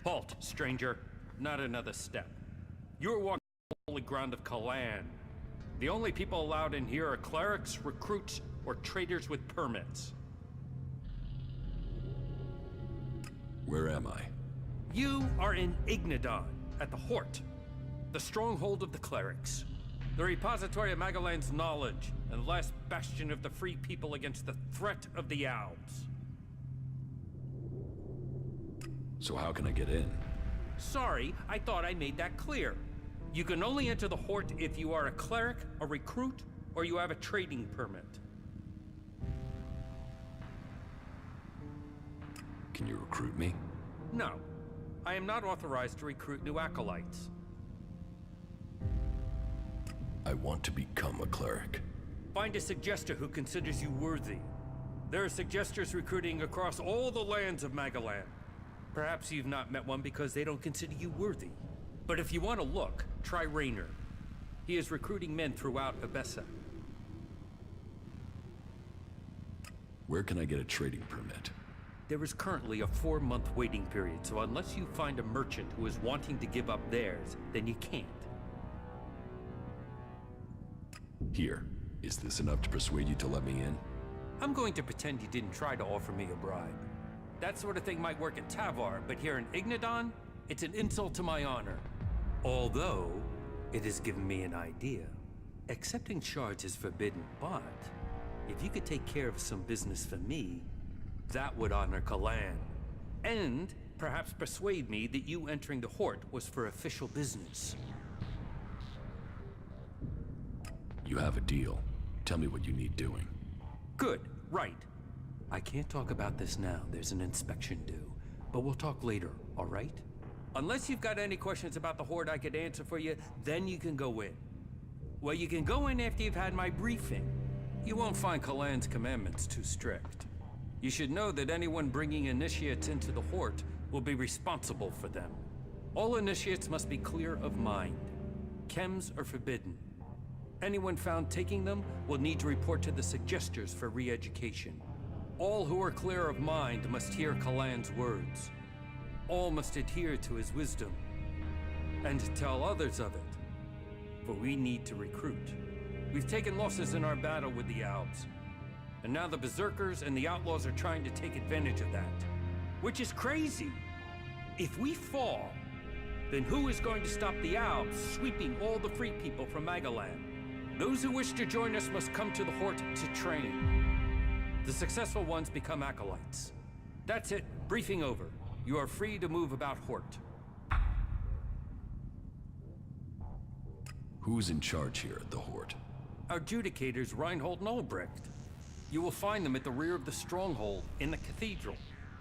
Halt, stranger. Not another step. You're walking on the holy ground of Kalan. The only people allowed in here are clerics, recruits, or traders with permits. Where am I? You are in Ignadon, at the Hort, the stronghold of the clerics. The repository of Magalan's knowledge, and the last bastion of the free people against the threat of the Owls. So how can I get in? Sorry, I thought I made that clear. You can only enter the Hort if you are a cleric, a recruit, or you have a trading permit. Can you recruit me? No. I am not authorized to recruit new acolytes. I want to become a cleric. Find a suggester who considers you worthy. There are suggesters recruiting across all the lands of Magalan. Perhaps you've not met one because they don't consider you worthy. But if you want to look, try Raynor. He is recruiting men throughout Abessa. Where can I get a trading permit? There is currently a 4-month waiting period, so unless you find a merchant who is wanting to give up theirs, then you can't. Here. Is this enough to persuade you to let me in? I'm going to pretend you didn't try to offer me a bribe. That sort of thing might work at Tavar, but here in Ignadon, it's an insult to my honor. Although, it has given me an idea. Accepting shards is forbidden, but if you could take care of some business for me, that would honor Kalan. And perhaps persuade me that you entering the Hort was for official business. You have a deal. Tell me what you need doing. Good, right. I can't talk about this now, there's an inspection due. But we'll talk later, all right? Unless you've got any questions about the Horde I could answer for you, then you can go in. Well, you can go in after you've had my briefing. You won't find Kalan's commandments too strict. You should know that anyone bringing initiates into the Horde will be responsible for them. All initiates must be clear of mind. Chems are forbidden. Anyone found taking them will need to report to the suggesters for re-education. All who are clear of mind must hear Kalan's words. All must adhere to his wisdom, and tell others of it. For we need to recruit. We've taken losses in our battle with the Owls, and now the Berserkers and the Outlaws are trying to take advantage of that. Which is crazy. If we fall, then who is going to stop the Owls sweeping all the free people from Magalan? Those who wish to join us must come to the Hort to train. The successful ones become acolytes. That's it. Briefing over. You are free to move about Hort. Who's in charge here at the Hort? Our adjudicators, Reinhold and Albrecht. You will find them at the rear of the stronghold in the cathedral.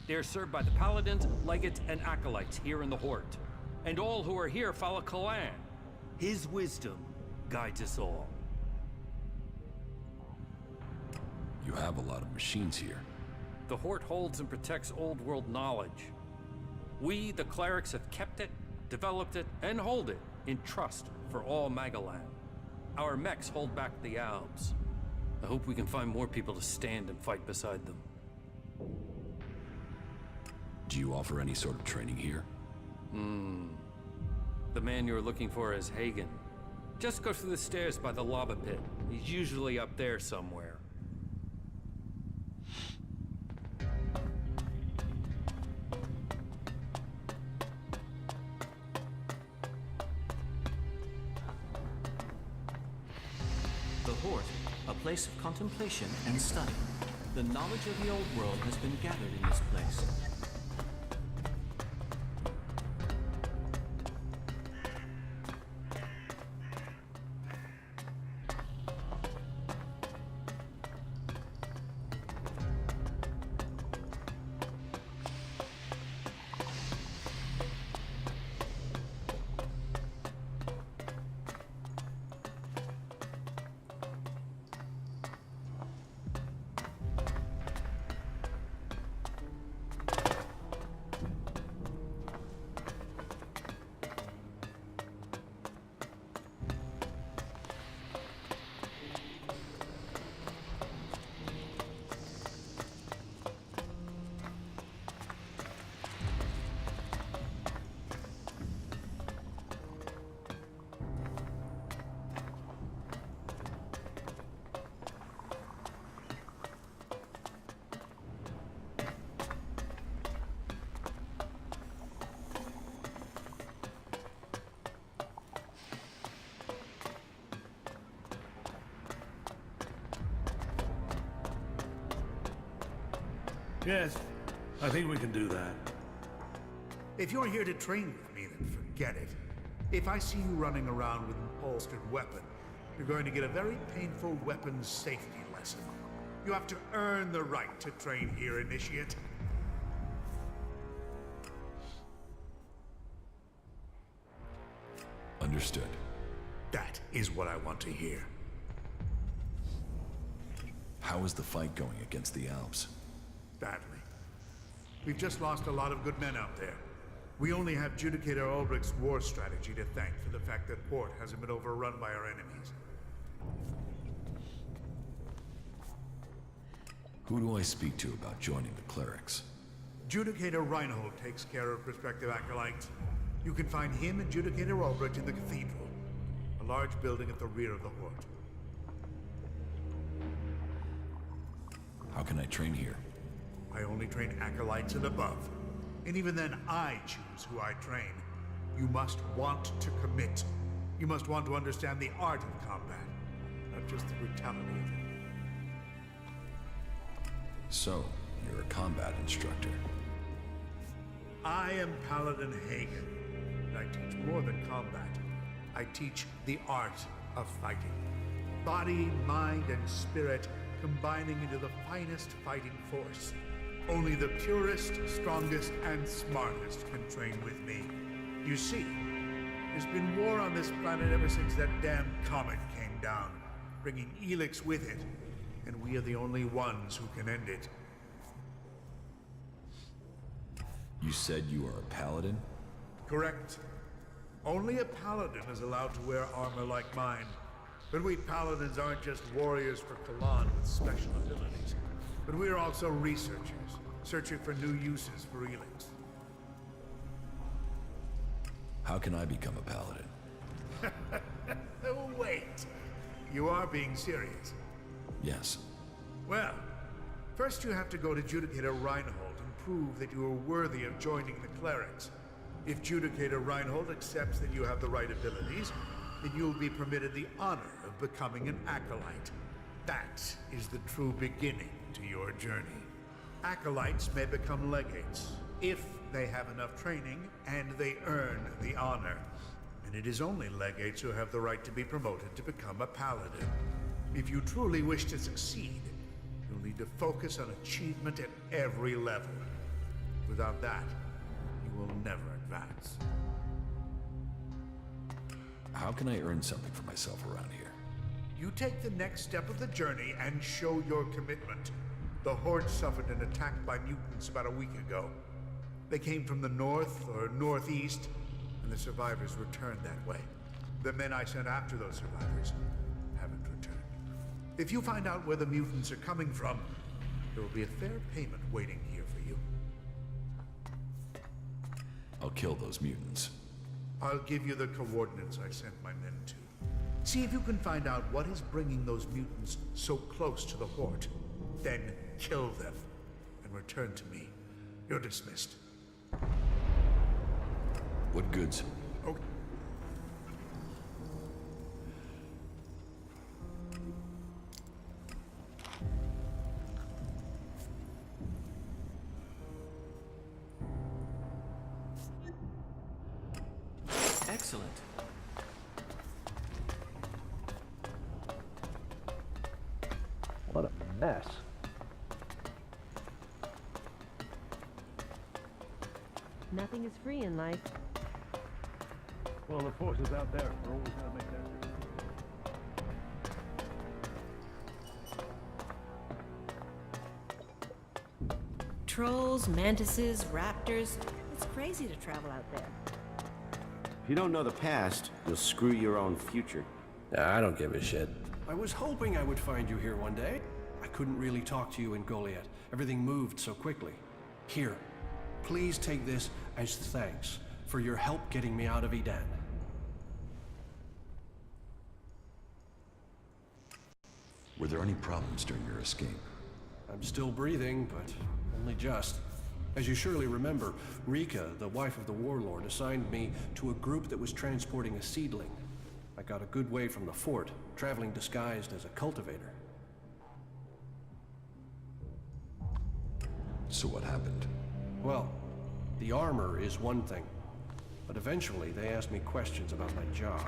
They are served by the paladins, legates, and acolytes here in the Hort. And all who are here follow Kalan. His wisdom guides us all. You have a lot of machines here. The Hort holds and protects old world knowledge. We, the clerics, have kept it, developed it, and hold it in trust for all Magalan. Our mechs hold back the Owls. I hope we can find more people to stand and fight beside them. Do you offer any sort of training here? The man you're looking for is Hagen. Just go through the stairs by the lava pit. He's usually up there somewhere. The Hort, a place of contemplation and study. The knowledge of the old world has been gathered in this place. Yes, I think we can do that. If you're here to train with me, then forget it. If I see you running around with an holstered weapon, you're going to get a very painful weapons safety lesson. You have to earn the right to train here, Initiate. Understood. That is what I want to hear. How is the fight going against the Alps? Badly. We've just lost a lot of good men out there. We only have Judicator Ulbrich's war strategy to thank for the fact that Port hasn't been overrun by our enemies. Who do I speak to about joining the clerics? Judicator Reinhold takes care of prospective acolytes. You can find him and Judicator Ulbrich in the cathedral, a large building at the rear of the Horde. How can I train here? I only train acolytes and above. And even then, I choose who I train. You must want to commit. You must want to understand the art of combat, not just the brutality of it. So, you're a combat instructor. I am Paladin Hagen, and I teach more than combat. I teach the art of fighting. Body, mind, and spirit combining into the finest fighting force. Only the purest, strongest, and smartest can train with me. You see, there's been war on this planet ever since that damn comet came down, bringing elex with it, and we are the only ones who can end it. You said you are a paladin? Correct. Only a paladin is allowed to wear armor like mine. But we paladins aren't just warriors for Kalan with special abilities, but we are also researchers, searching for new uses for elex. How can I become a paladin? Oh, wait. You are being serious. Yes. Well, first you have to go to Judicator Reinhold and prove that you are worthy of joining the clerics. If Judicator Reinhold accepts that you have the right abilities, then you'll be permitted the honor of becoming an acolyte. That is the true beginning to your journey. Acolytes may become legates, if they have enough training and they earn the honor. And it is only legates who have the right to be promoted to become a paladin. If you truly wish to succeed, you'll need to focus on achievement at every level. Without that, you will never advance. How can I earn something for myself around here? You take the next step of the journey and show your commitment. The Horde suffered an attack by mutants about a week ago. They came from the north or northeast, and the survivors returned that way. The men I sent after those survivors haven't returned. If you find out where the mutants are coming from, there will be a fair payment waiting here for you. I'll kill those mutants. I'll give you the coordinates I sent my men to. See if you can find out what is bringing those mutants so close to the Horde. Then kill them and return to me. You're dismissed. What goods? Okay. Excellent. What a mess. Nothing is free in life. Well, the forces out there are always going to make their... Trolls, mantises, raptors. It's crazy to travel out there. If you don't know the past, you'll screw your own future. I don't give a shit. I was hoping I would find you here one day. I couldn't really talk to you in Goliath. Everything moved so quickly. Here, please take this as thanks for your help getting me out of Edan. Were there any problems during your escape? I'm still breathing, but only just. As you surely remember, Rika, the wife of the warlord, assigned me to a group that was transporting a seedling. I got a good way from the fort, traveling disguised as a cultivator. So what happened? Well, the armor is one thing, but eventually they asked me questions about my job.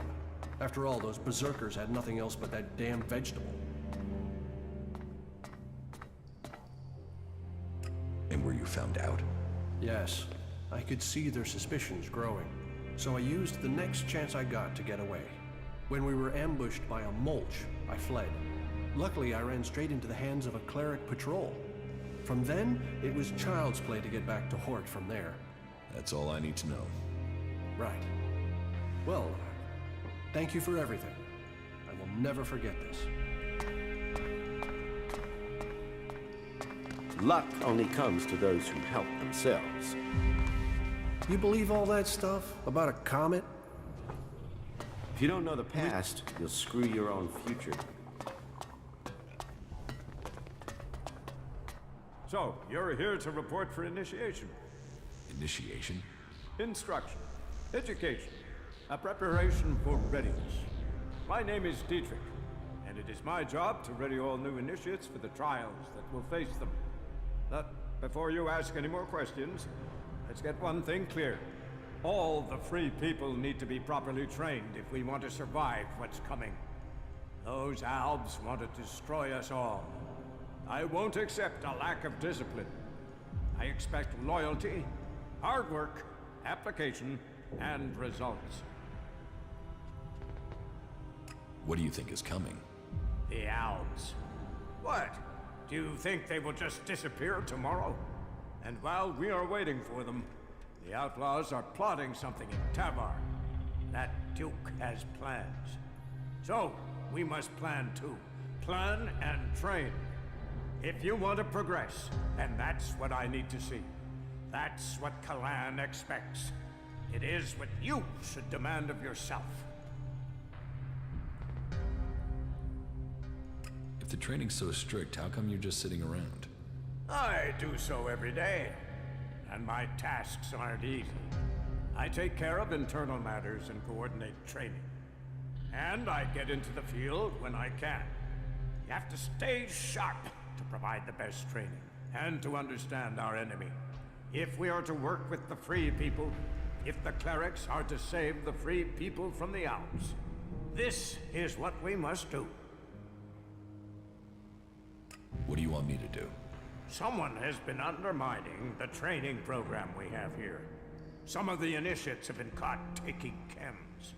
After all, those berserkers had nothing else but that damn vegetable. And were you found out? Yes, I could see their suspicions growing, so I used the next chance I got to get away. When we were ambushed by a mulch, I fled. Luckily, I ran straight into the hands of a cleric patrol. From then, it was child's play to get back to Hort from there. That's all I need to know. Right. Well, thank you for everything. I will never forget this. Luck only comes to those who help themselves. You believe all that stuff about a comet? If you don't know the past, you'll screw your own future. So, you're here to report for initiation. Initiation? Instruction, education, a preparation for readiness. My name is Dietrich, and it is my job to ready all new initiates for the trials that will face them. But before you ask any more questions, let's get one thing clear. All the free people need to be properly trained if we want to survive what's coming. Those Albs want to destroy us all. I won't accept a lack of discipline. I expect loyalty, hard work, application, and results. What do you think is coming? The Albs. What? Do you think they will just disappear tomorrow? And while we are waiting for them, the outlaws are plotting something in Tavar. That Duke has plans. So, we must plan too. Plan and train. If you want to progress, and that's what I need to see. That's what Kalan expects. It is what you should demand of yourself. If the training's so strict, how come you're just sitting around? I do so every day, and my tasks aren't easy. I take care of internal matters and coordinate training. And I get into the field when I can. You have to stay sharp to provide the best training, and to understand our enemy. If we are to work with the free people, if the clerics are to save the free people from the Alps, this is what we must do. What do you want me to do? Someone has been undermining the training program we have here. Some of the initiates have been caught taking chems.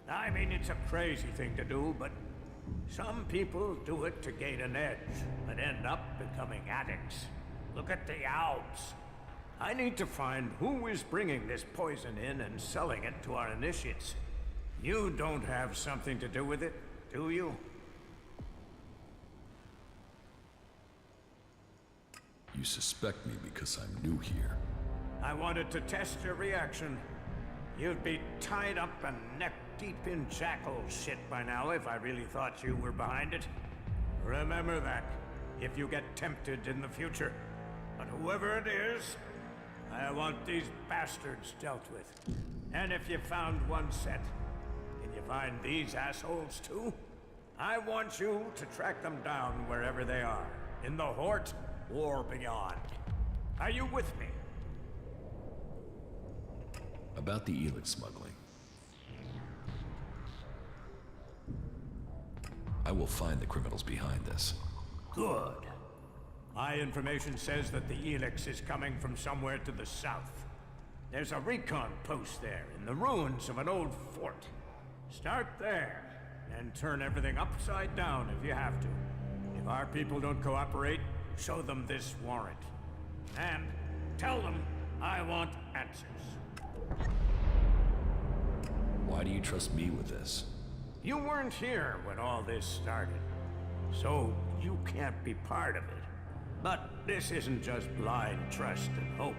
I mean, it's a crazy thing to do, but some people do it to gain an edge, but end up becoming addicts. Look at the Alps. I need to find who is bringing this poison in and selling it to our initiates. You don't have something to do with it, do you? You suspect me because I'm new here. I wanted to test your reaction. You'd be tied up and neck-deep in jackal shit by now if I really thought you were behind it. Remember that, if you get tempted in the future. But whoever it is, I want these bastards dealt with. And if you found one set, can you find these assholes too? I want you to track them down wherever they are, in the Hort or beyond. Are you with me? About the elex smuggling. I will find the criminals behind this. Good. My information says that the elex is coming from somewhere to the south. There's a recon post there, in the ruins of an old fort. Start there, and turn everything upside down if you have to. If our people don't cooperate, show them this warrant. And tell them I want answers. Why do you trust me with this? You weren't here when all this started, so you can't be part of it. But this isn't just blind trust and hope.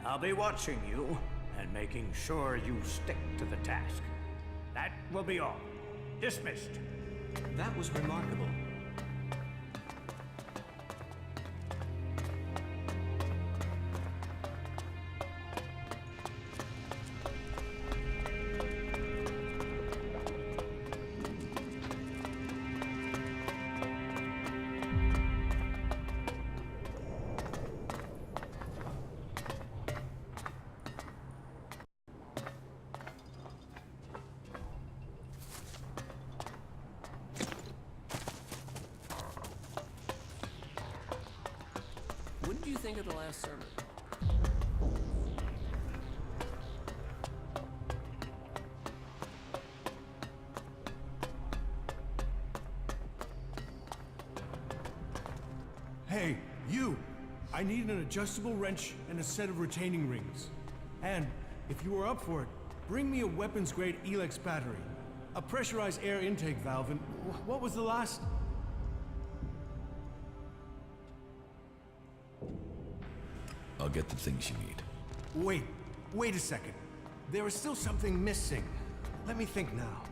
I'll be watching you and making sure you stick to the task. That will be all. Dismissed. That was remarkable. of the last sermon. Hey, you! I need an adjustable wrench and a set of retaining rings. And, if you are up for it, bring me a weapons-grade elex battery, a pressurized air intake valve, and what was the last? I'll get the things you need. Wait a second. There is still something missing. Let me think now.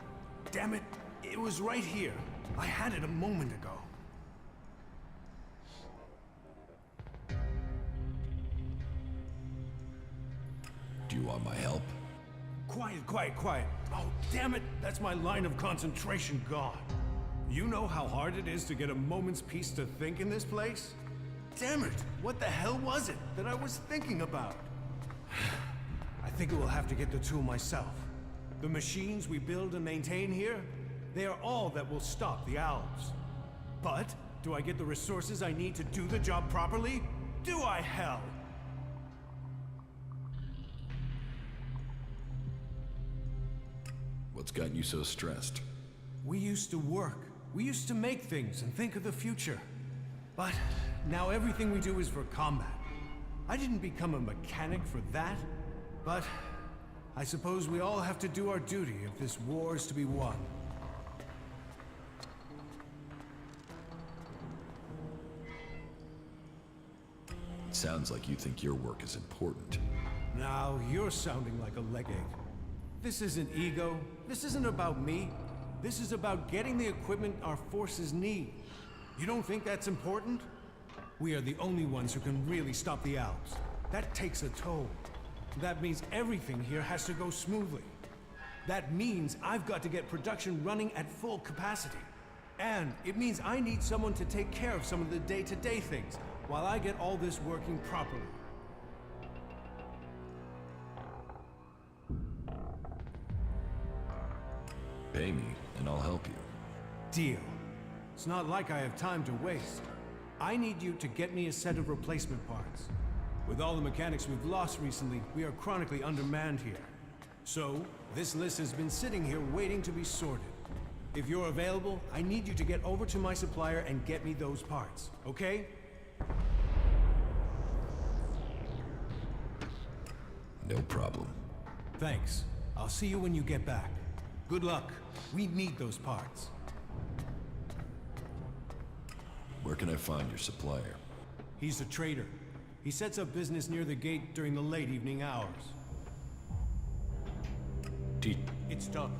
Damn it, it was right here. I had it a moment ago. Do you want my help? Quiet. Oh, damn it, that's my line of concentration gone. You know how hard it is to get a moment's peace to think in this place? Damn it, what the hell was it that I was thinking about? I think I will have to get the tool myself. The machines we build and maintain here, they are all that will stop the owls. But, do I get the resources I need to do the job properly? Do I, hell? What's got you so stressed? We used to work. We used to make things and think of the future. But now everything we do is for combat. I didn't become a mechanic for that, but I suppose we all have to do our duty if this war is to be won. It sounds like you think your work is important. Now, you're sounding like a leg ache. This isn't ego. This isn't about me. This is about getting the equipment our forces need. You don't think that's important? We are the only ones who can really stop the owls. That takes a toll. That means everything here has to go smoothly. That means I've got to get production running at full capacity. And it means I need someone to take care of some of the day-to-day things while I get all this working properly. Pay me, and I'll help you. Deal. It's not like I have time to waste. I need you to get me a set of replacement parts. With all the mechanics we've lost recently, we are chronically undermanned here. So, this list has been sitting here waiting to be sorted. If you're available, I need you to get over to my supplier and get me those parts, okay? No problem. Thanks. I'll see you when you get back. Good luck. We need those parts. Where can I find your supplier? He's a trader. He sets up business near the gate during the late evening hours. It's done.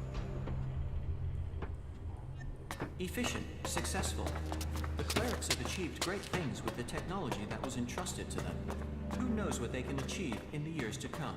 Efficient, successful. The clerics have achieved great things with the technology that was entrusted to them. Who knows what they can achieve in the years to come?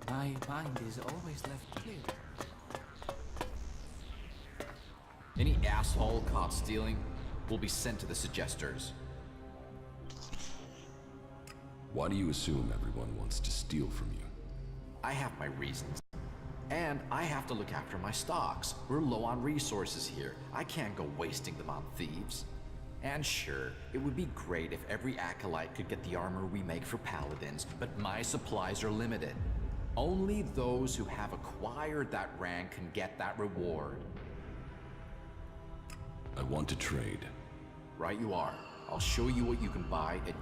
My mind is always left clear. Any asshole caught stealing will be sent to the suggesters. Why do you assume everyone wants to steal from you? I have my reasons. And I have to look after my stocks. We're low on resources here. I can't go wasting them on thieves. And sure, it would be great if every acolyte could get the armor we make for paladins, but my supplies are limited. Only those who have acquired that rank can get that reward. I want to trade. Right you are. I'll show you what you can buy at...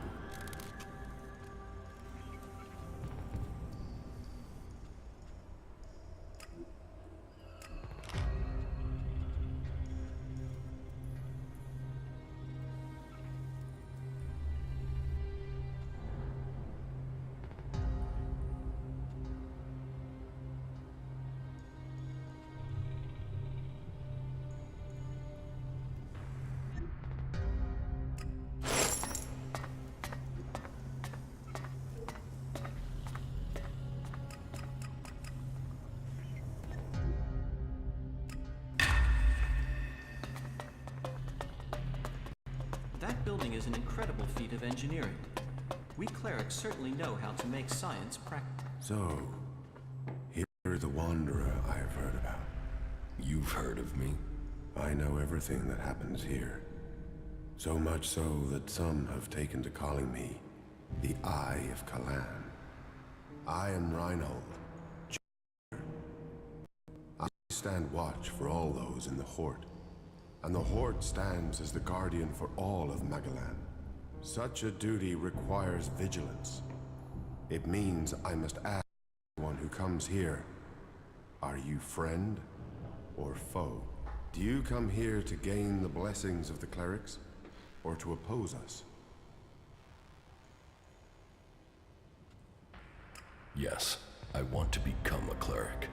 building is an incredible feat of engineering. We clerics certainly know how to make science practical. So, you're the Wanderer I have heard about. You've heard of me? I know everything that happens here. So much so that some have taken to calling me the Eye of Kalan. I am Reinhold. I stand watch for all those in the Horde, and the Horde stands as the guardian for all of Magalan. Such a duty requires vigilance. It means I must ask anyone who comes here, are you friend or foe? Do you come here to gain the blessings of the clerics, or to oppose us? Yes, I want to become a cleric.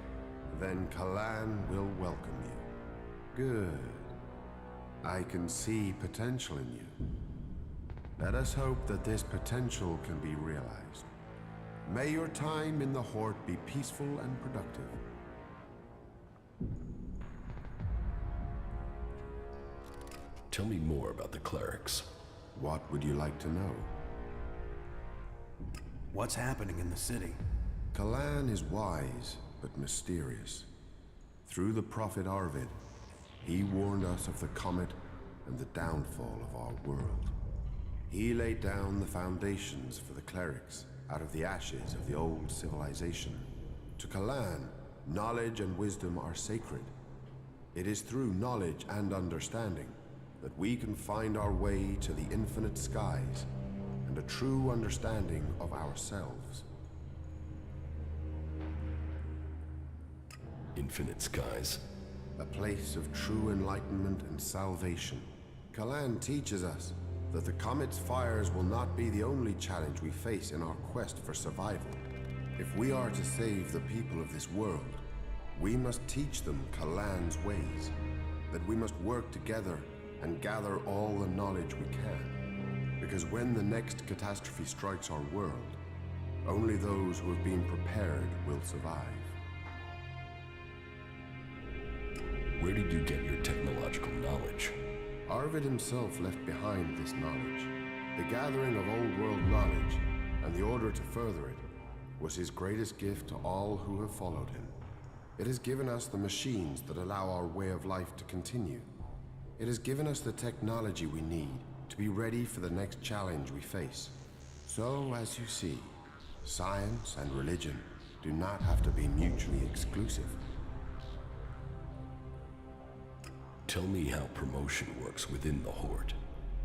Then Kalan will welcome you. Good. I can see potential in you. Let us hope that this potential can be realized. May your time in the Horde be peaceful and productive. Tell me more about the clerics. What would you like to know? What's happening in the city? Kalan is wise, but mysterious. Through the prophet Arvid, he warned us of the comet and the downfall of our world. He laid down the foundations for the clerics out of the ashes of the old civilization. To Kalan, knowledge and wisdom are sacred. It is through knowledge and understanding that we can find our way to the infinite skies and a true understanding of ourselves. Infinite skies? A place of true enlightenment and salvation. Kalan teaches us that the comet's fires will not be the only challenge we face in our quest for survival. If we are to save the people of this world, we must teach them Kalan's ways, that we must work together and gather all the knowledge we can. Because when the next catastrophe strikes our world, only those who have been prepared will survive. Where did you get your technological knowledge? Arvid himself left behind this knowledge. The gathering of old world knowledge, and the order to further it, was his greatest gift to all who have followed him. It has given us the machines that allow our way of life to continue. It has given us the technology we need to be ready for the next challenge we face. So, as you see, science and religion do not have to be mutually exclusive. Tell me how promotion works within the Horde.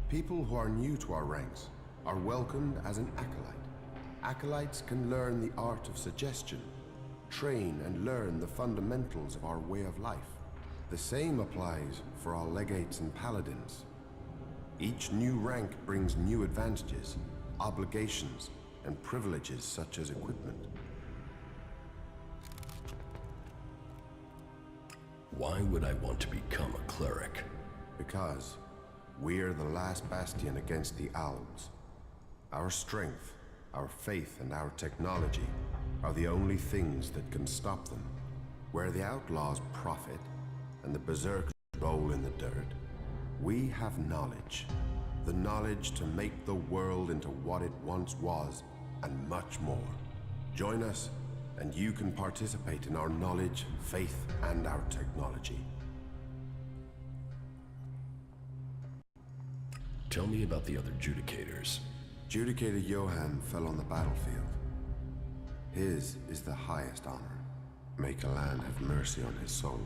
People who are new to our ranks are welcomed as an acolyte. Acolytes can learn the art of suggestion, train and learn the fundamentals of our way of life. The same applies for our legates and paladins. Each new rank brings new advantages, obligations, and privileges such as equipment. Why would I want to become a cleric? Because we're the last bastion against the owls. Our strength, our faith, and our technology are the only things that can stop them. Where the outlaws profit and the berserkers roll in the dirt, we have knowledge. The knowledge to make the world into what it once was, and much more. Join us, and you can participate in our knowledge, faith, and our technology. Tell me about the other Judicators. Judicator Johann fell on the battlefield. His is the highest honor. May Kalan have mercy on his soul.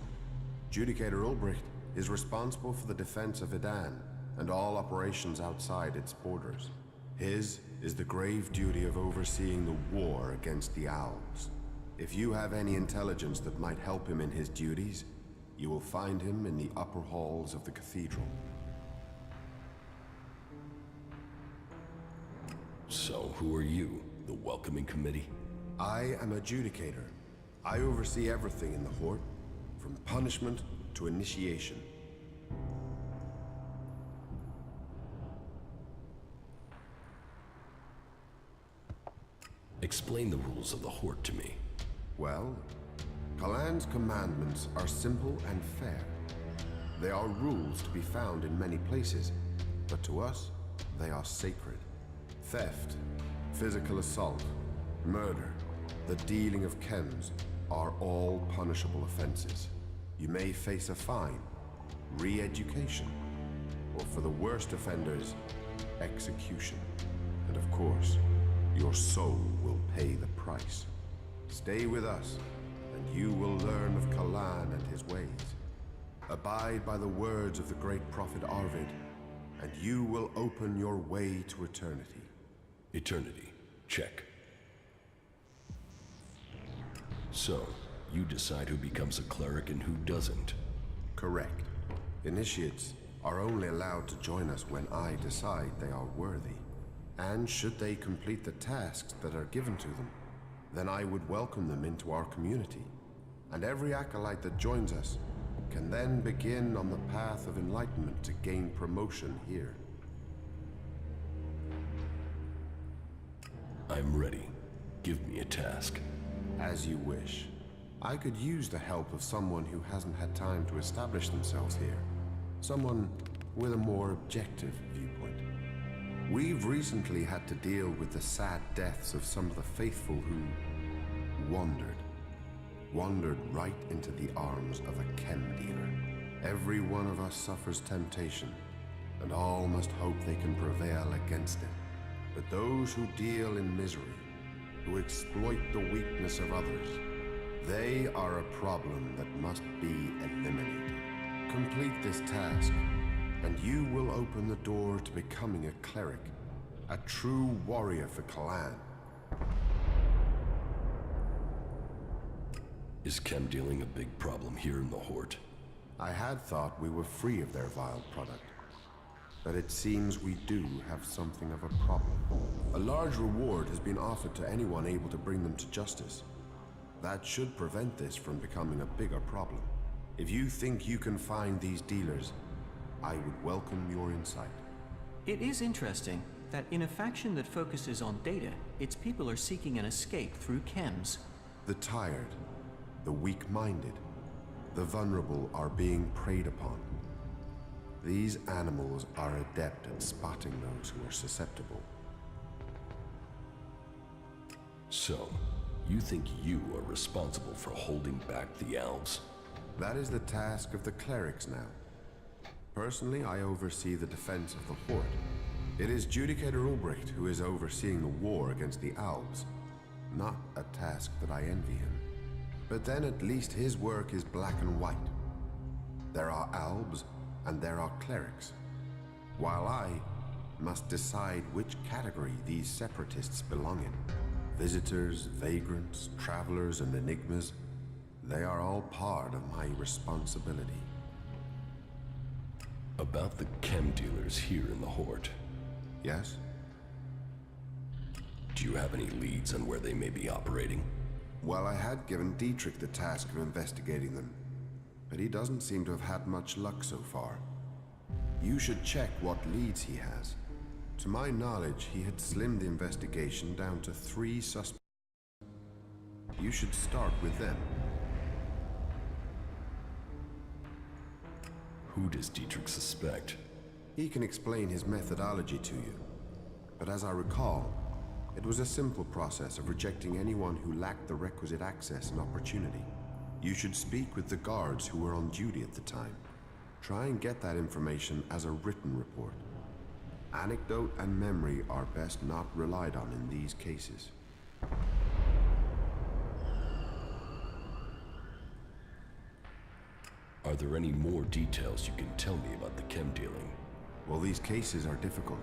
Judicator Ulbricht is responsible for the defense of Idan and all operations outside its borders. His is the grave duty of overseeing the war against the owls. If you have any intelligence that might help him in his duties, you will find him in the upper halls of the cathedral. So, who are you? The welcoming committee? I am a Judicator. I oversee everything in the Horde, from punishment to initiation. Explain the rules of the Horde to me. Well, Kalan's commandments are simple and fair. They are rules to be found in many places, but to us, they are sacred. Theft, physical assault, murder, the dealing of chems are all punishable offenses. You may face a fine, re-education, or for the worst offenders, execution. And of course, your soul will pay the price. Stay with us, and you will learn of Kalan and his ways. Abide by the words of the great prophet Arvid, and you will open your way to eternity. Eternity. Check. So, you decide who becomes a cleric and who doesn't. Correct. Initiates are only allowed to join us when I decide they are worthy. And should they complete the tasks that are given to them, then I would welcome them into our community. And every acolyte that joins us can then begin on the path of enlightenment to gain promotion here. I'm ready. Give me a task. As you wish. I could use the help of someone who hasn't had time to establish themselves here. Someone with a more objective viewpoint. We've recently had to deal with the sad deaths of some of the faithful who wandered right into the arms of a chem dealer. Every one of us suffers temptation, and all must hope they can prevail against it. But those who deal in misery, who exploit the weakness of others, they are a problem that must be eliminated. Complete this task, and you will open the door to becoming a cleric, a true warrior for Kalan. Is chem dealing a big problem here in the Hort? I had thought we were free of their vile product, but it seems we do have something of a problem. A large reward has been offered to anyone able to bring them to justice. That should prevent this from becoming a bigger problem. If you think you can find these dealers, I would welcome your insight. It is interesting that in a faction that focuses on data, its people are seeking an escape through chems. The tired, the weak-minded, the vulnerable are being preyed upon. These animals are adept at spotting those who are susceptible. So, you think you are responsible for holding back the elves? That is the task of the clerics now. Personally, I oversee the defense of the Hort. It is Judicator Ulbricht who is overseeing the war against the elves. Not a task that I envy him. But then at least his work is black and white. There are elves and there are clerics, while I must decide which category these separatists belong in. Visitors, vagrants, travelers, and enigmas, they are all part of my responsibility. About the chem dealers here in the Hort. Yes? Do you have any leads on where they may be operating? Well, I had given Dietrich the task of investigating them, but he doesn't seem to have had much luck so far. You should check what leads he has. To my knowledge, he had slimmed the investigation down to 3 suspects. You should start with them. Who does Dietrich suspect? He can explain his methodology to you. But as I recall, it was a simple process of rejecting anyone who lacked the requisite access and opportunity. You should speak with the guards who were on duty at the time. Try and get that information as a written report. Anecdote and memory are best not relied on in these cases. Are there any more details you can tell me about the chem dealing? Well, these cases are difficult.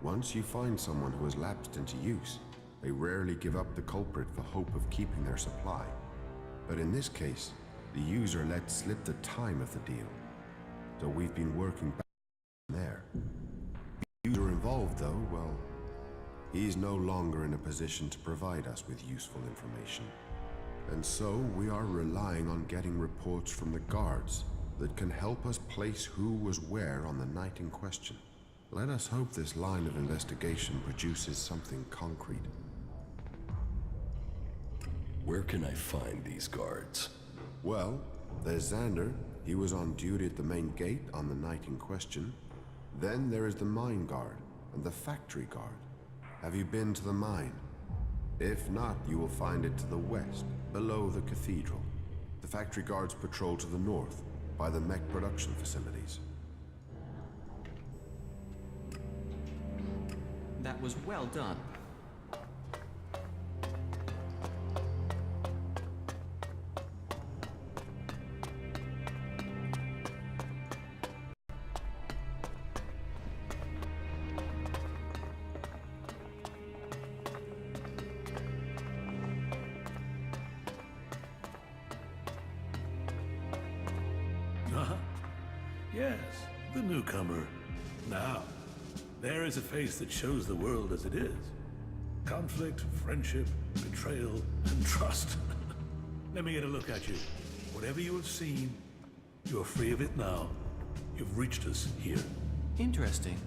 Once you find someone who has lapsed into use, they rarely give up the culprit for hope of keeping their supply. But in this case, the user let slip the time of the deal. So we've been working back from there. The user involved, though, well, he's no longer in a position to provide us with useful information. And so we are relying on getting reports from the guards that can help us place who was where on the night in question. Let us hope this line of investigation produces something concrete. Where can I find these guards? Well, there's Xander. He was on duty at the main gate on the night in question. Then there is the mine guard. and the factory guard. Have you been to the mine? If not, you will find it to the west, below the cathedral. The factory guards patrol to the north, by the mech production facilities. That was well done. Yes, the newcomer. Now, there is a face that shows the world as it is. Conflict, friendship, betrayal, and trust. Let me get a look at you. Whatever you have seen, you're free of it now. You've reached us here. Interesting.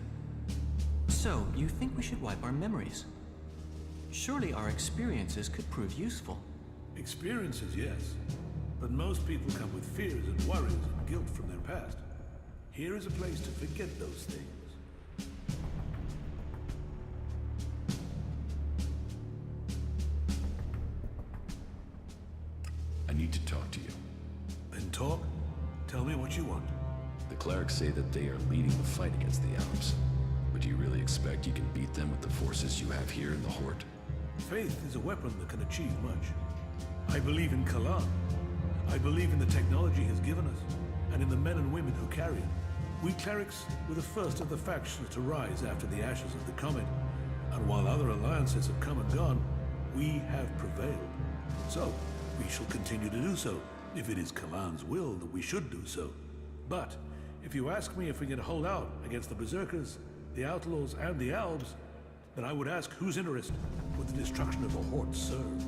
So, you think we should wipe our memories? Surely our experiences could prove useful. Experiences, yes. But most people come with fears and worries and guilt from their past. Here is a place to forget those things. I need to talk to you. Then talk. Tell me what you want. The clerics say that they are leading the fight against the Alps. But do you really expect you can beat them with the forces you have here in the Horde? Faith is a weapon that can achieve much. I believe in Kalan. I believe in the technology he's given us, and in the men and women who carry it. We clerics were the first of the factions to rise after the ashes of the comet, and while other alliances have come and gone, we have prevailed. So, we shall continue to do so, if it is Kalan's will that we should do so. But, if you ask me if we can hold out against the Berserkers, the Outlaws, and the Albs, then I would ask whose interest would the destruction of the Horde serve?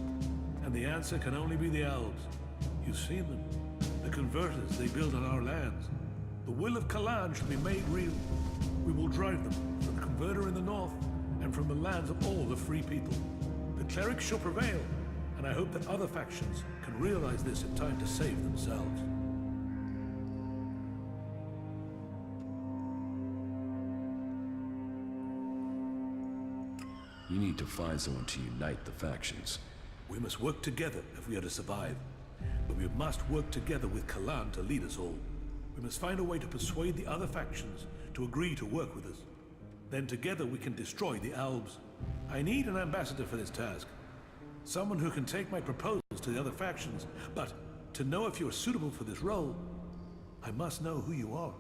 And the answer can only be the Albs. You've seen them. The converters they build on our lands. The will of Kalan shall be made real. We will drive them from the converter in the north and from the lands of all the free people. The clerics shall prevail, and I hope that other factions can realize this in time to save themselves. You need to find someone to unite the factions. We must work together if we are to survive. But we must work together with Kalan to lead us all. We must find a way to persuade the other factions to agree to work with us. Then together we can destroy the Albs. I need an ambassador for this task. Someone who can take my proposals to the other factions. But to know if you are suitable for this role, I must know who you are.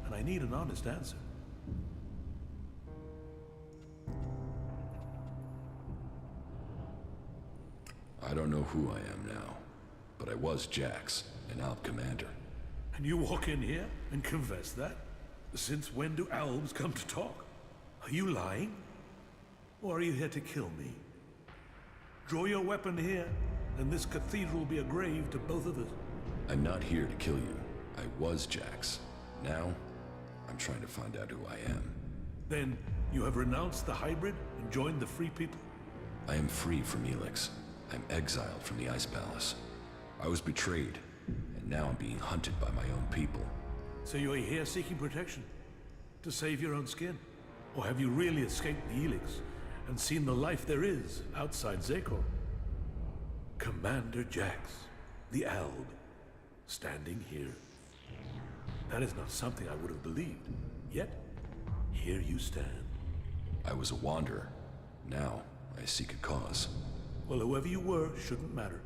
And I need an honest answer. I don't know who I am now, but I was Jax, an Alp commander. And you walk in here and confess that? Since when do Albs come to talk? Are you lying? Or are you here to kill me? Draw your weapon here, and this cathedral will be a grave to both of us. I'm not here to kill you. I was Jax. Now, I'm trying to find out who I am. Then, you have renounced the hybrid and joined the Free People? I am free from Elex. I'm exiled from the Ice Palace. I was betrayed, and now I'm being hunted by my own people. So you're here seeking protection? To save your own skin? Or have you really escaped the Elex and seen the life there is outside Zakor? Commander Jax, the Alb, standing here. That is not something I would have believed. Yet, here you stand. I was a wanderer. Now, I seek a cause. Well, whoever you were shouldn't matter.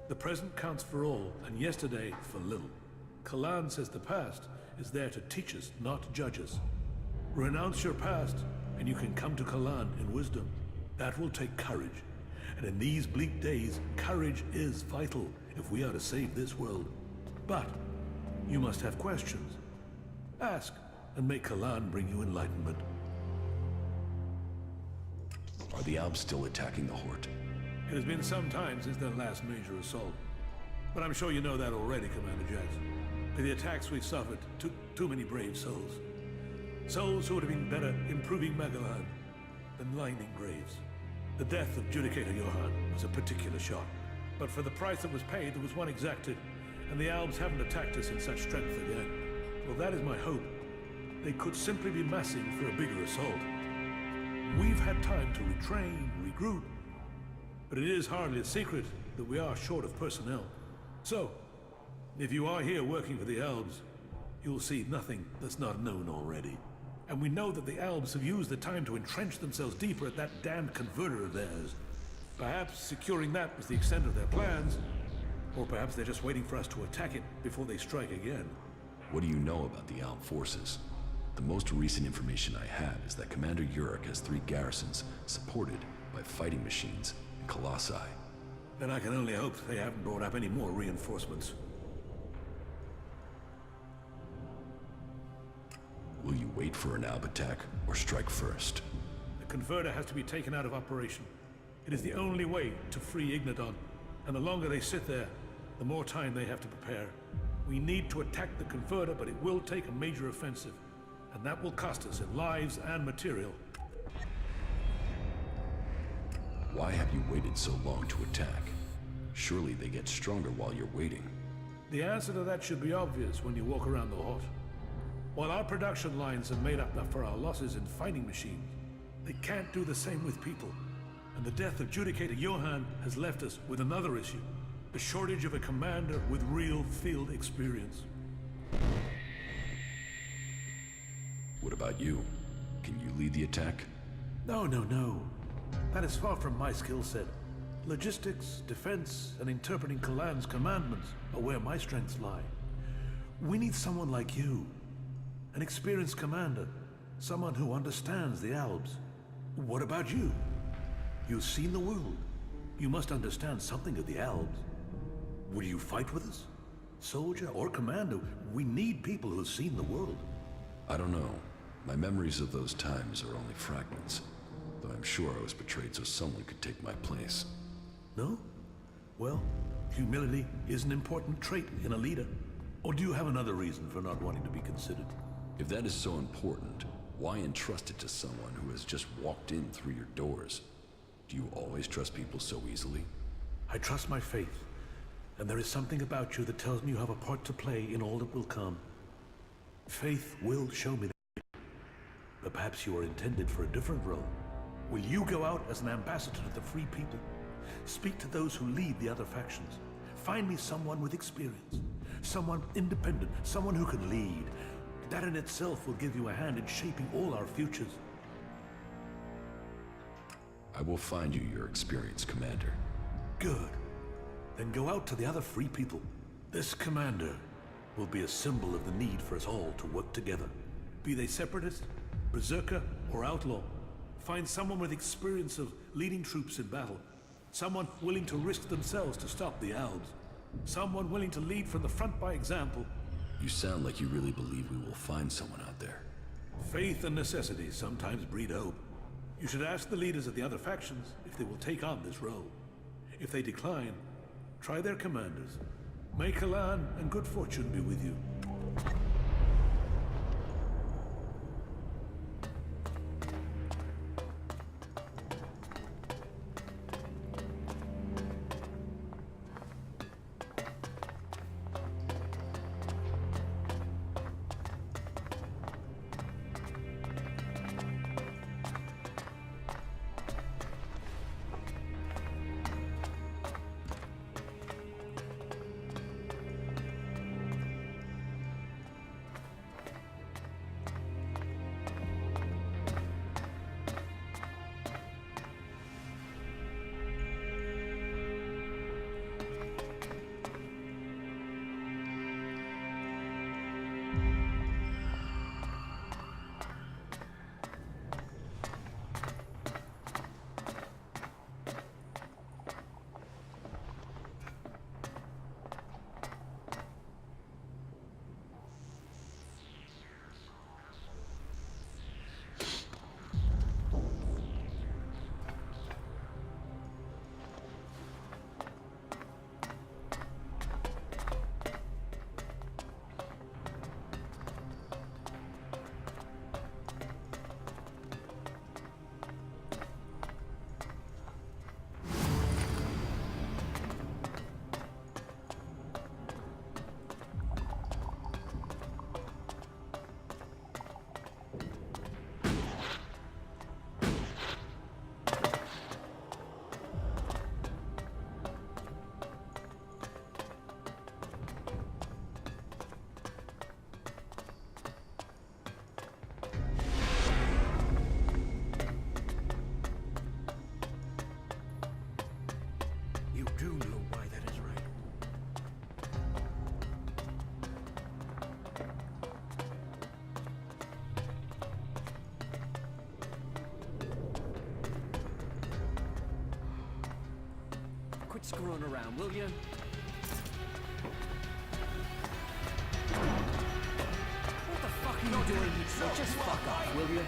The present counts for all, and yesterday for little. Kalan says the past is there to teach us, not judge us. Renounce your past, and you can come to Kalan in wisdom. That will take courage. And in these bleak days, courage is vital if we are to save this world. But you must have questions. Ask, and make Kalan bring you enlightenment. Are the Alps still attacking the Horde? It has been some time since their last major assault. But I'm sure you know that already, Commander Jax. The attacks we've suffered took too many brave souls. Souls who would have been better improving Magalan than lining graves. The death of Judicator Johann was a particular shock. But for the price that was paid, there was one exacted, and the Albs haven't attacked us in such strength again. Well, that is my hope. They could simply be massing for a bigger assault. We've had time to retrain, regroup, but it is hardly a secret that we are short of personnel. So, if you are here working for the Elves, you'll see nothing that's not known already. And we know that the Elves have used the time to entrench themselves deeper at that damned converter of theirs. Perhaps securing that was the extent of their plans, or perhaps they're just waiting for us to attack it before they strike again. What do you know about the Alb forces? The most recent information I have is that Commander Uruk has 3 garrisons supported by fighting machines and colossi. Then I can only hope they haven't brought up any more reinforcements. Will you wait for an Alb attack or strike first? The converter has to be taken out of operation. It is the only way to free Ignadon, and the longer they sit there, the more time they have to prepare. We need to attack the converter, but it will take a major offensive, and that will cost us in lives and material. Why have you waited so long to attack? Surely they get stronger while you're waiting. The answer to that should be obvious when you walk around the Hort. While our production lines have made up for our losses in fighting machines, they can't do the same with people. And the death of Judicator Johann has left us with another issue. The shortage of a commander with real field experience. What about you? Can you lead the attack? No. That is far from my skill set. Logistics, defense, and interpreting Kalan's commandments are where my strengths lie. We need someone like you. An experienced commander. Someone who understands the Albs. What about you? You've seen the world. You must understand something of the Albs. Will you fight with us? Soldier or commander, we need people who've seen the world. I don't know. My memories of those times are only fragments. Though I'm sure I was betrayed so someone could take my place. No? Well, humility is an important trait in a leader. Or do you have another reason for not wanting to be considered? If that is so important, why entrust it to someone who has just walked in through your doors? Do you always trust people so easily? I trust my faith, and there is something about you that tells me you have a part to play in all that will come. Faith will show me that. But perhaps you are intended for a different role. Will you go out as an ambassador to the free people? Speak to those who lead the other factions. Find me someone with experience. Someone independent. Someone who can lead. That in itself will give you a hand in shaping all our futures. I will find you your experienced commander. Good. Then go out to the other free people. This commander will be a symbol of the need for us all to work together. Be they separatist, berserker, or outlaw. Find someone with experience of leading troops in battle. Someone willing to risk themselves to stop the Albs. Someone willing to lead from the front by example. You sound like you really believe we will find someone out there. Faith and necessity sometimes breed hope. You should ask the leaders of the other factions if they will take on this role. If they decline, try their commanders. May Kalan and good fortune be with you. quit screwing around, will you? What the fuck are you doing? Just fuck off, will you?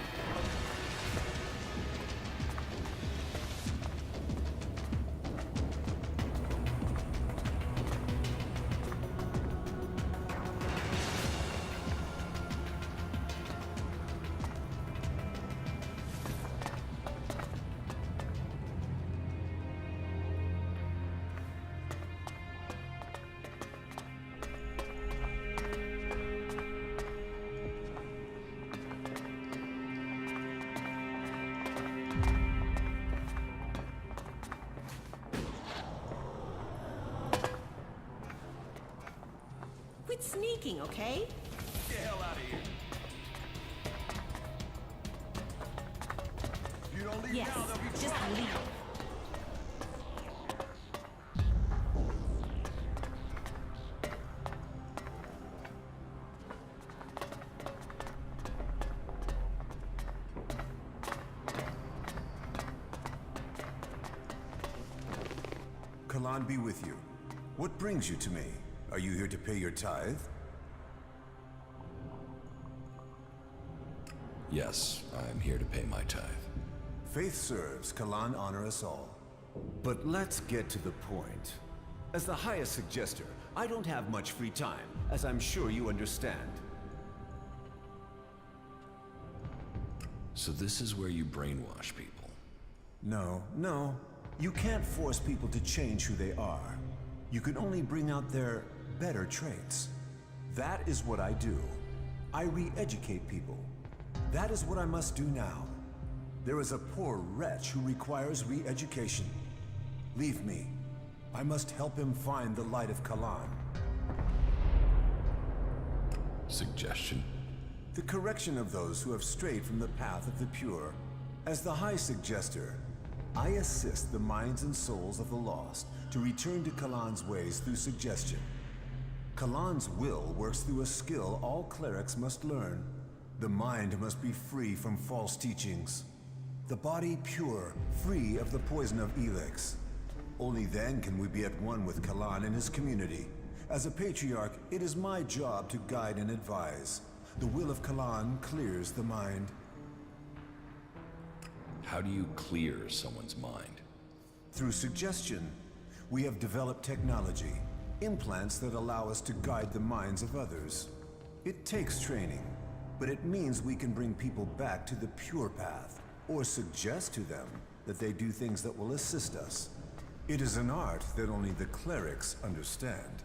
Quit sneaking, okay? Get the hell out of here. You don't leave Yes, now, they'll be just trouble. leave. Kalan be with you. What brings you to me? Are you here to pay your tithe? Yes, I'm here to pay my tithe. Faith serves, Kalan honor us all. But let's get to the point. As the highest suggester, I don't have much free time, as I'm sure you understand. So this is where you brainwash people? No. You can't force people to change who they are. You can only bring out their better traits. That is what I do. I re-educate people. That is what I must do now. There is a poor wretch who requires re-education. Leave me. I must help him find the light of Kalan. Suggestion? The correction of those who have strayed from the path of the pure. As the High Suggester, I assist the minds and souls of the lost to return to Kalan's ways through suggestion. Kalan's will works through a skill all clerics must learn. The mind must be free from false teachings. The body pure, free of the poison of elex. Only then can we be at one with Kalan and his community. As a patriarch, it is my job to guide and advise. The will of Kalan clears the mind. How do you clear someone's mind? Through suggestion. We have developed technology, implants that allow us to guide the minds of others. It takes training, but it means we can bring people back to the pure path, or suggest to them that they do things that will assist us. It is an art that only the clerics understand.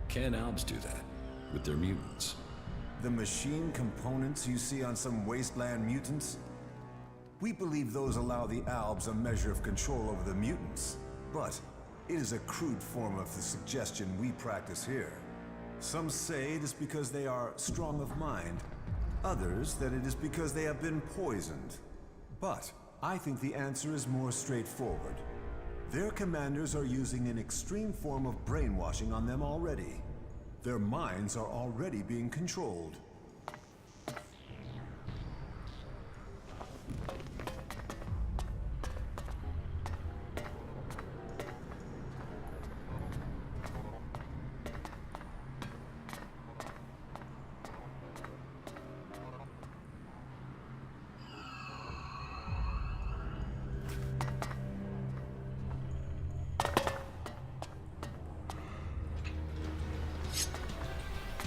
Can Albs do that? With their mutants? The machine components you see on some wasteland mutants? We believe those allow the Albs a measure of control over the mutants, but it is a crude form of the suggestion we practice here. Some say it is because they are strong of mind, others that it is because they have been poisoned. But I think the answer is more straightforward. Their commanders are using an extreme form of brainwashing on them already. Their minds are already being controlled.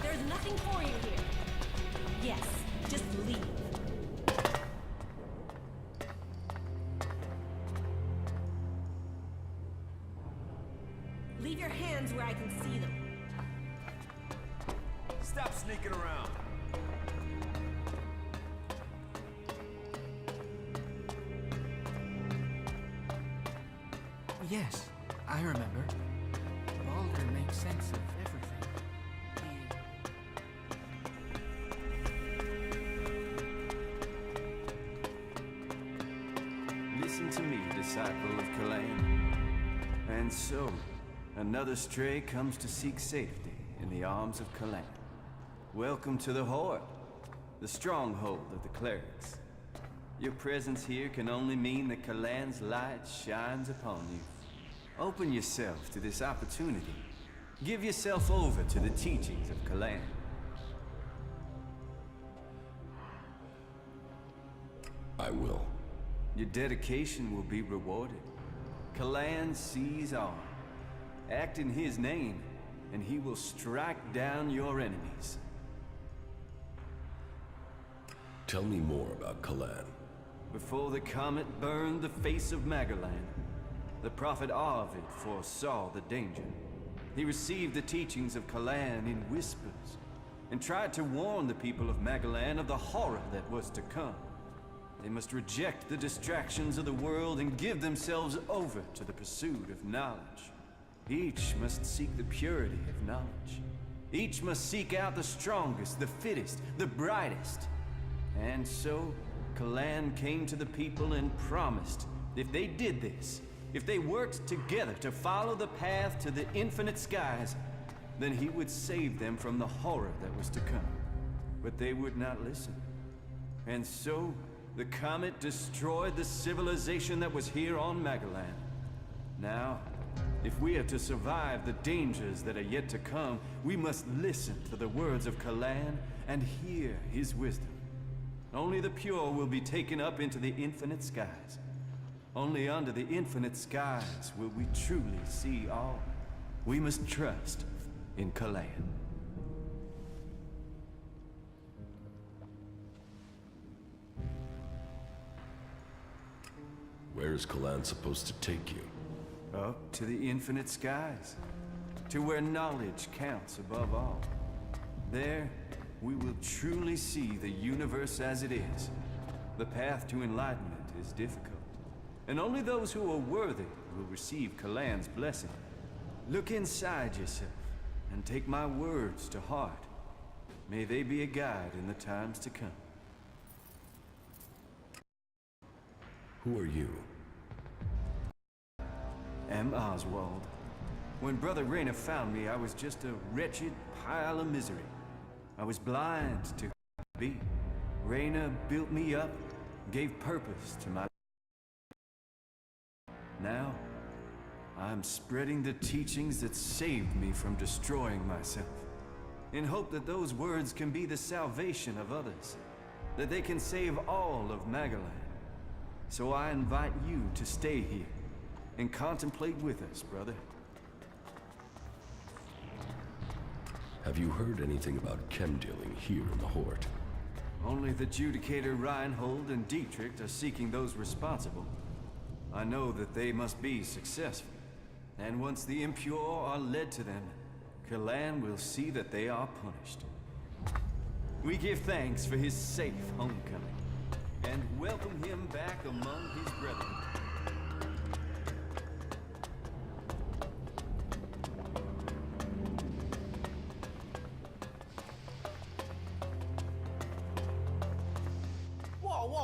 There's nothing for you here. Yes, just leave. Leave your hands where I can see them. Stop sneaking around. Yes, I remember. Baldur makes sense of everything. Listen to me, disciple of Kalain. And so, another stray comes to seek safety in the arms of Kalain. Welcome to the Horde. the stronghold of the clerics. Your presence here can only mean that Kalan's light shines upon you. Open yourself to this opportunity. Give yourself over to the teachings of Kalan. I will. Your dedication will be rewarded. Kalan sees all. Act in his name, and he will strike down your enemies. Tell me more about Kalan. Before the comet burned the face of Magalan, the prophet Arvid foresaw the danger. He received the teachings of Kalan in whispers, and tried to warn the people of Magalan of the horror that was to come. They must reject the distractions of the world and give themselves over to the pursuit of knowledge. Each must seek the purity of knowledge. Each must seek out the strongest, the fittest, the brightest. And so, Kalan came to the people and promised, if they did this, if they worked together to follow the path to the infinite skies, then he would save them from the horror that was to come. But they would not listen. And so, the comet destroyed the civilization that was here on Magalan. Now, if we are to survive the dangers that are yet to come, we must listen to the words of Kalan and hear his wisdom. Only the pure will be taken up into the infinite skies. Only under the infinite skies will we truly see all. We must trust in Kalan. Where is Kalan supposed to take you? Up to the infinite skies, to where knowledge counts above all. There, we will truly see the universe as it is. The path to enlightenment is difficult, and only those who are worthy will receive Kalan's blessing. Look inside yourself, and take my words to heart. May they be a guide in the times to come. Who are you? Am Oswald. When Brother Rayner found me, I was just a wretched pile of misery. I was blind to be. Rayner built me up, gave purpose to my life. Now, I'm spreading the teachings that saved me from destroying myself, in hope that those words can be the salvation of others, that they can save all of Magalan. So I invite you to stay here and contemplate with us, brother. Have you heard anything about chem dealing here in the Hort? Only the Judicator Reinhold and Dietrich are seeking those responsible. I know that they must be successful. And once the impure are led to them, Kalan will see that they are punished. We give thanks for his safe homecoming, and welcome him back among his brethren.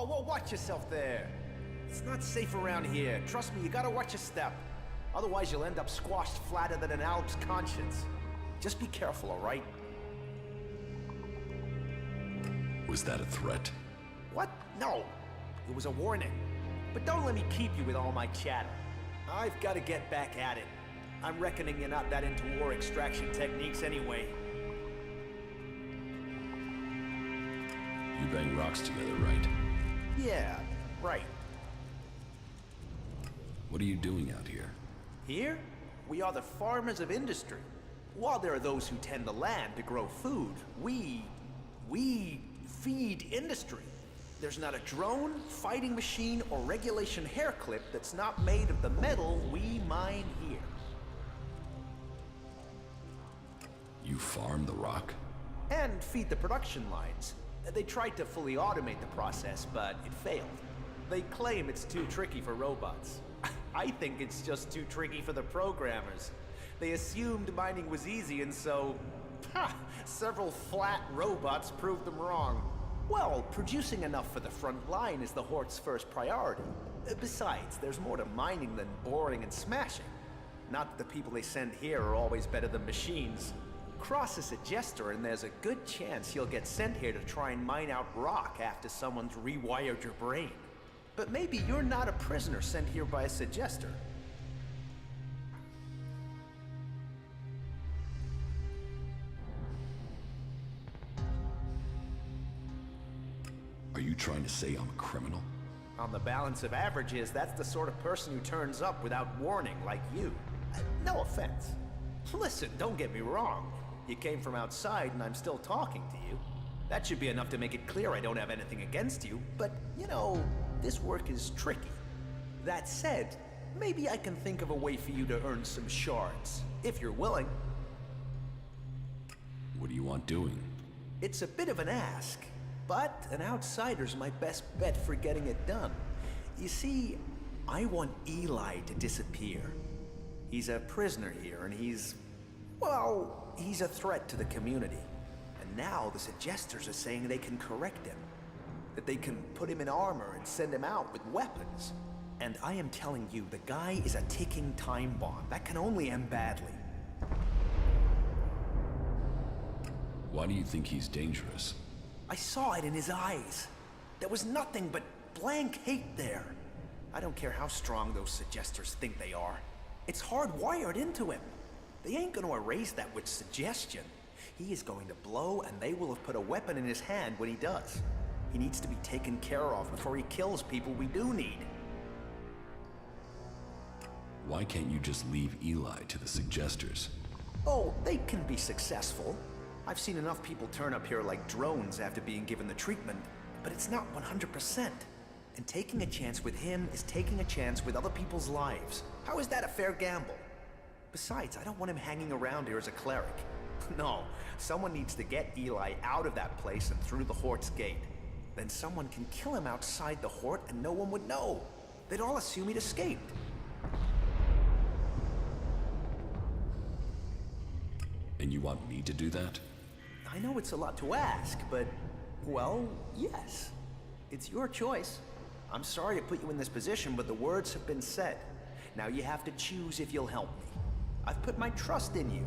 Whoa, watch yourself there. It's not safe around here. Trust me, you gotta watch your step. Otherwise, you'll end up squashed flatter than an Alp's conscience. Just be careful, all right? Was that a threat? What? No. It was a warning. But don't let me keep you with all my chatter. I've got to get back at it. I'm reckoning you're not that into war extraction techniques anyway. You bang rocks together, right? Yeah, right. What are you doing out here? Here, we are the farmers of industry. While there are those who tend the land to grow food, we feed industry. There's not a drone, fighting machine, or regulation hair clip that's not made of the metal we mine here. You farm the rock? And feed the production lines. They tried to fully automate the process, but it failed. They claim it's too tricky for robots. I think it's just too tricky for the programmers. They assumed mining was easy, and so, several flat robots proved them wrong. Well, producing enough for the front line is the Hort's first priority. Besides, there's more to mining than boring and smashing. Not that the people they send here are always better than machines. cross a suggester and there's a good chance you'll get sent here to try and mine out rock after someone's rewired your brain. But maybe you're not a prisoner sent here by a suggester. Are you trying to say I'm a criminal? On the balance of averages, that's the sort of person who turns up without warning, like you. No offense. Listen, don't get me wrong. You came from outside and I'm still talking to you. That should be enough to make it clear I don't have anything against you, but, you know, this work is tricky. That said, maybe I can think of a way for you to earn some shards, if you're willing. What do you want doing? It's a bit of an ask, but an outsider's my best bet for getting it done. You see, I want Eli to disappear. He's a prisoner here, and he's a threat to the community. And now the suggesters are saying they can correct him. That they can put him in armor and send him out with weapons. And I am telling you, the guy is a ticking time bomb. That can only end badly. Why do you think he's dangerous? I saw it in his eyes. There was nothing but blank hate there. I don't care how strong those suggesters think they are. It's hardwired into him. They ain't gonna erase that with suggestion. He is going to blow, and they will have put a weapon in his hand when he does. He needs to be taken care of before he kills people we do need. Why can't you just leave Eli to the suggesters? Oh, they can be successful. I've seen enough people turn up here like drones after being given the treatment, but it's not 100%. And taking a chance with him is taking a chance with other people's lives. How is that a fair gamble? Besides, I don't want him hanging around here as a cleric. No, someone needs to get Eli out of that place and through the Hort's gate. Then someone can kill him outside the Hort and no one would know. They'd all assume he'd escaped. And you want me to do that? I know it's a lot to ask, but, well, yes. It's your choice. I'm sorry to put you in this position, but the words have been said. Now you have to choose if you'll help me. I've put my trust in you.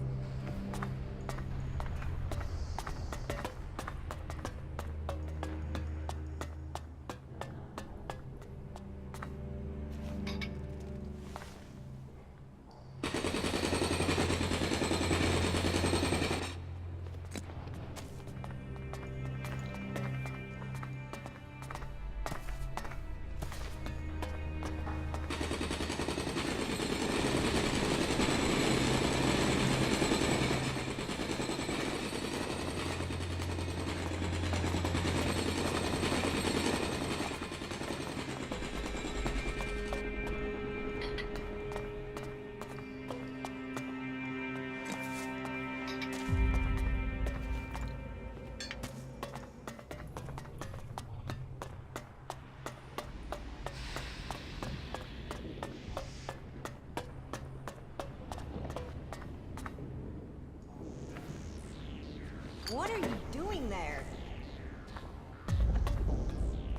What are you doing there?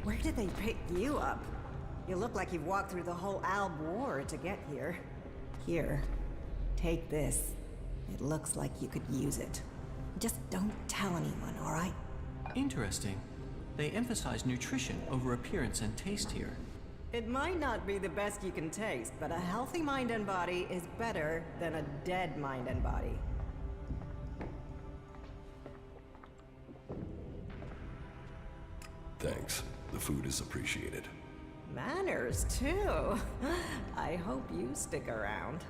Where did they pick you up? You look like you've walked through the whole Alb War to get here. Here, take this. It looks like you could use it. Just don't tell anyone, all right? Interesting. They emphasize nutrition over appearance and taste here. It might not be the best you can taste, but a healthy mind and body is better than a dead mind and body. Thanks. The food is appreciated. Manners, too. I hope you stick around.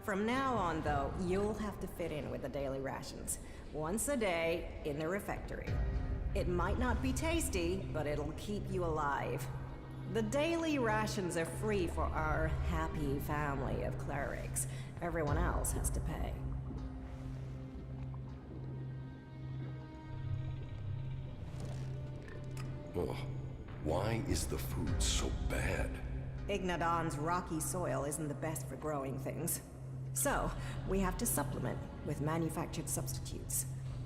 From now on, though, you'll have to fit in with the daily rations. Once a day, in the refectory. It might not be tasty, but it'll keep you alive. The daily rations are free for our happy family of clerics. Everyone else has to pay. Oh, why is the food so bad? Ignadon's rocky soil isn't the best for growing things. So, we have to supplement with manufactured substitutes.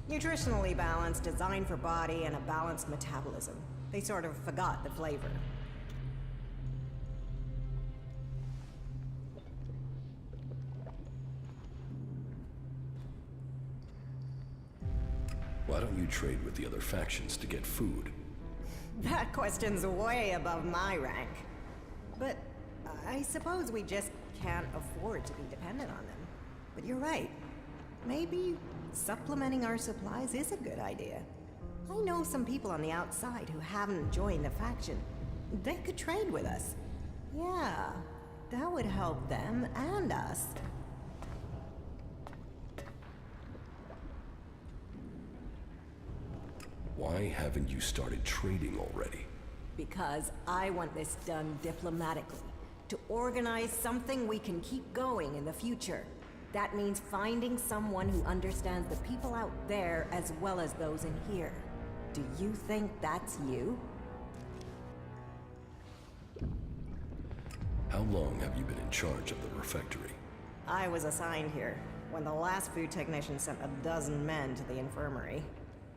Nutritionally balanced, designed for body and a balanced metabolism. They sort of forgot the flavor. Why don't you trade with the other factions to get food? That question's way above my rank. But I suppose we just can't afford to be dependent on them. But you're right. Maybe supplementing our supplies is a good idea. I know some people on the outside who haven't joined a faction. They could trade with us. Yeah, that would help them and us. Why haven't you started trading already? Because I want this done diplomatically. To organize something we can keep going in the future. That means finding someone who understands the people out there as well as those in here. Do you think that's you? How long have you been in charge of the refectory? I was assigned here when the last food technician sent a dozen men to the infirmary.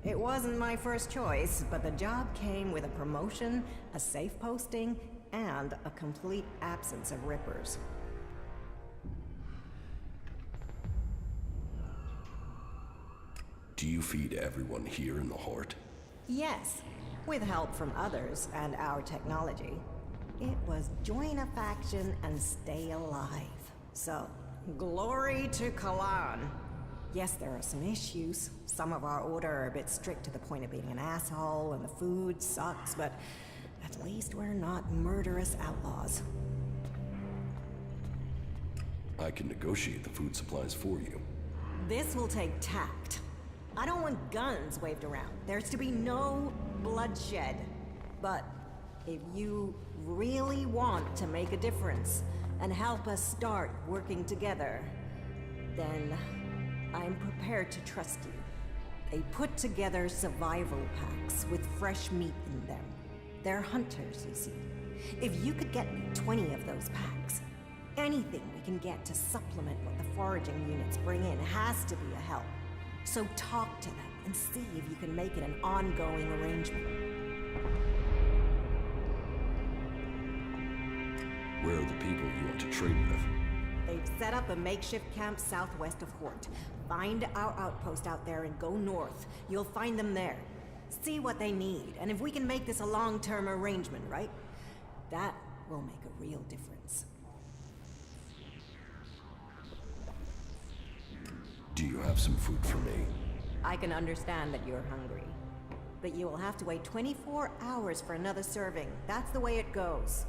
It wasn't my first choice, but the job came with a promotion, a safe posting, and a complete absence of rippers. Do you feed everyone here in the Hort? Yes, with help from others and our technology. It was join a faction and stay alive. So, glory to Kalan. Yes, there are some issues. Some of our order are a bit strict to the point of being an asshole, and the food sucks, but at least we're not murderous outlaws. I can negotiate the food supplies for you. This will take tact. I don't want guns waved around. There's to be no bloodshed. But if you really want to make a difference and help us start working together, then I'm prepared to trust you. They put together survival packs with fresh meat in them. They're hunters, you see. If you could get me 20 of those packs, anything we can get to supplement what the foraging units bring in has to be a help. So talk to them and see if you can make it an ongoing arrangement. Where are the people you want to trade with? They've set up a makeshift camp southwest of Hort. Find our outpost out there and go north. You'll find them there. See what they need, and if we can make this a long-term arrangement, right? That will make a real difference. Do you have some food for me? I can understand that you're hungry. But you will have to wait 24 hours for another serving. That's the way it goes.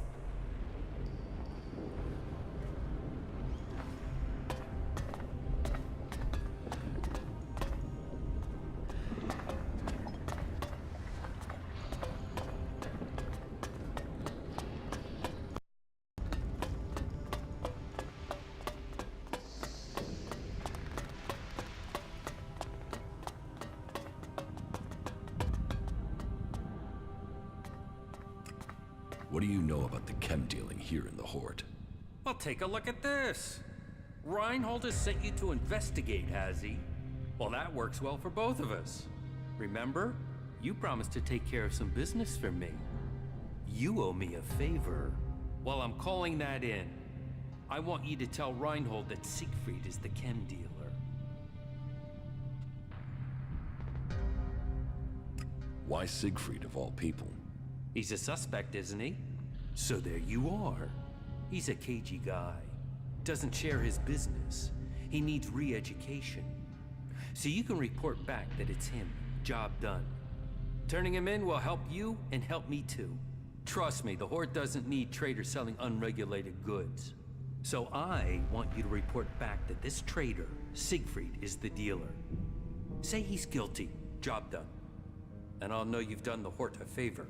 What do you know about the chem dealing here in the Hort? Well, take a look at this. Reinhold has sent you to investigate, has he? Well, that works well for both of us. Remember? You promised to take care of some business for me. You owe me a favor. Well, I'm calling that in. I want you to tell Reinhold that Siegfried is the chem dealer. Why Siegfried of all people? He's a suspect, isn't he? So there you are. He's a cagey guy. Doesn't share his business. He needs re-education. So you can report back that it's him. Job done. Turning him in will help you and help me too. Trust me, the Horde doesn't need traders selling unregulated goods. So I want you to report back that this trader, Siegfried, is the dealer. Say he's guilty. Job done. And I'll know you've done the Horde a favor.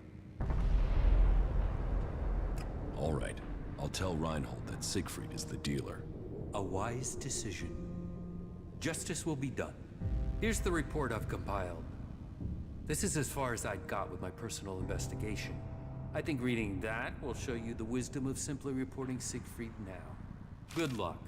All right. I'll tell Reinhold that Siegfried is the dealer. A wise decision. Justice will be done. Here's the report I've compiled. This is as far as I'd got with my personal investigation. I think reading that will show you the wisdom of simply reporting Siegfried now. Good luck.